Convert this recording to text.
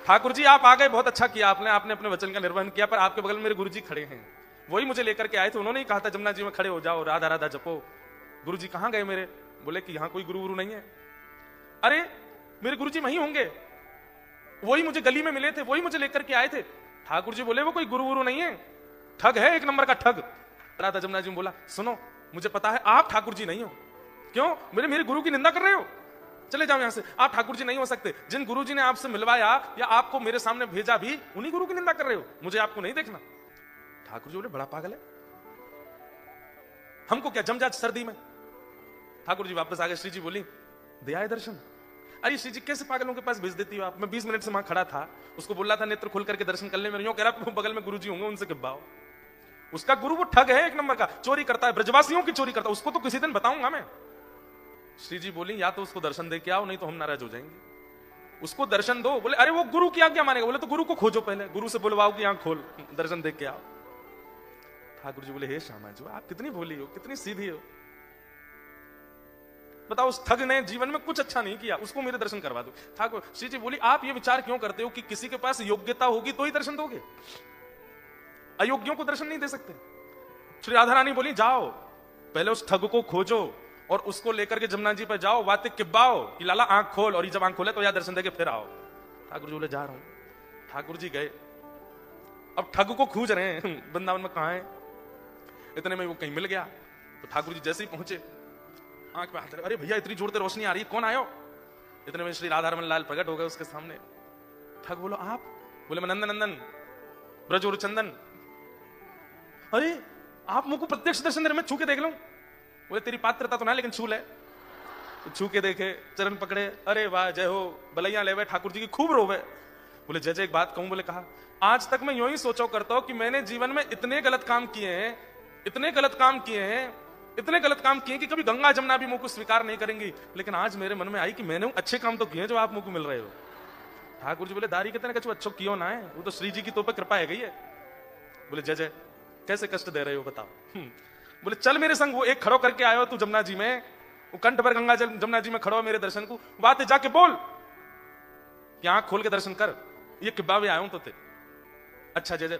ठाकुर जी आप आ गए, बहुत अच्छा किया आपने, आपने अपने वचन का निर्वहन किया, पर आपके बगल में मेरे गुरुजी खड़े हैं, वही मुझे लेकर के आए थे, उन्होंने ही कहा था जमुना जी में खड़े हो जाओ, राधा राधा जपो। गुरुजी कहां गए मेरे? बोले कि यहां कोई गुरु गुरु नहीं है। अरे मेरे गुरुजी वहीं होंगे, वही मुझे गली में मिले थे, वही मुझे लेकर के आए थे। ठाकुर जी बोले वो कोई गुरु गुरु नहीं है, ठग है, एक नंबर का ठग। राधा जमुना जी ने बोला सुनो, मुझे पता है आप ठाकुर जी नहीं हो। क्यों? मेरे गुरु की निंदा कर रहे हो? चले जाओ यहां से, आप ठाकुर जी नहीं हो सकते। जिन गुरु जी ने आपसे मिलवाया या आपको मेरे सामने भेजा भी, उन्हीं गुरु की निंदा कर रहे हो, मुझे आपको नहीं देखना। ठाकुर जी बोले बड़ा पागल है, हमको क्या जम जाए सर्दी में। ठाकुर जी वापस आ गए। श्री जी बोली दे आए दर्शन। अरे श्री जी कैसे पागलों के पास भेज देती हो आप? मैं 20 मिनट से वहां खड़ा था, उसको बोला था नेत्र खोल करके दर्शन कर ले, मैं यूं कह रहा बगल में गुरु जी होंगे, उनसे किब्बाओ। उसका गुरु वो ठग है, एक नंबर का चोरी करता है, ब्रजवासियों की चोरी करता है, उसको तो किसी दिन बताऊंगा मैं। श्री जी बोली या तो उसको दर्शन दे के आओ, नहीं तो हम नाराज हो जाएंगे। उसको दर्शन दो। बोले अरे वो गुरु की आज्ञा मानेगा। बोले तो गुरु को खोजो, पहले गुरु से बुलवाओ कि आंख खोल, दर्शन दे के आओ। ठाकुर जी बोले हे श्यामा जी आप कितनी भोली हो, कितनी सीधी हो, बताओ उस ठग ने जीवन में कुछ अच्छा नहीं किया, उसको मेरे दर्शन करवा दो। ठाकुर श्री जी बोली आप ये विचार क्यों करते हो कि किसी के पास योग्यता होगी तो ही दर्शन दोगे, अयोग्यों को दर्शन नहीं दे सकते। श्री राधा रानी बोली जाओ पहले उस ठग को खोजो और उसको लेकर के जमुना जी पर जाओ, बातें किब्बाओ कि लाला आंख खोल, और ये जब आंख खोले तो यार दर्शन देके फिर आओ। ठाकुर जी बोले जा रहा हूं। ठाकुर जी गए, अब ठग को खोज रहे हैं वृंदावन में कहां है। इतने में वो कहीं मिल गया, तो ठाकुर जी जैसे ही पहुंचे आंख पे हाथ, अरे भैया इतनी जोर से रोशनी आ रही है, कौन आयो? इतने में श्री राधा रमन लाल प्रकट हो गए उसके सामने। ठग बोलो आप? बोले मैं नंदन नंदन ब्रज और चंदन। अरे आप मुझको प्रत्यक्ष दर्शन दे रहे, मैं छू के देख लूं? बोले तेरी पात्रता तो ना, लेकिन छू ले। तो छू के देखे, चरण पकड़े, अरे वाह जय हो, बलैया ले ठाकुर जी की खूब रोवे। बोले जय जय एक बात कहूं? बोले कहा आज तक मैं यूं ही सोचा करता हूं कि मैंने जीवन में इतने गलत काम किए हैं, इतने गलत काम किए हैं, इतने गलत काम किए कि कभी गंगा जमुना भी मुझको स्वीकार नहीं करेंगी, लेकिन आज मेरे मन में आई कि मैंने अच्छे काम तो किए हैं जो आप मुझको मिल रहे हो। ठाकुर जी बोले दारी कितने कछु अच्छो कियो ना है, वो तो श्री जी की तो पे कृपा है गई है। बोले जय जय कैसे कष्ट दे रहे हो बताओ? बोले चल मेरे संग, वो एक खड़ो करके आयो तू जमुना जी में, वो कंठ पर गंगा जल जमुना जी में खड़ो मेरे दर्शन को, बात जाके बोल कि आंख खोल के दर्शन कर, ये किब्बा भी आयो तो थे। अच्छा जय जय।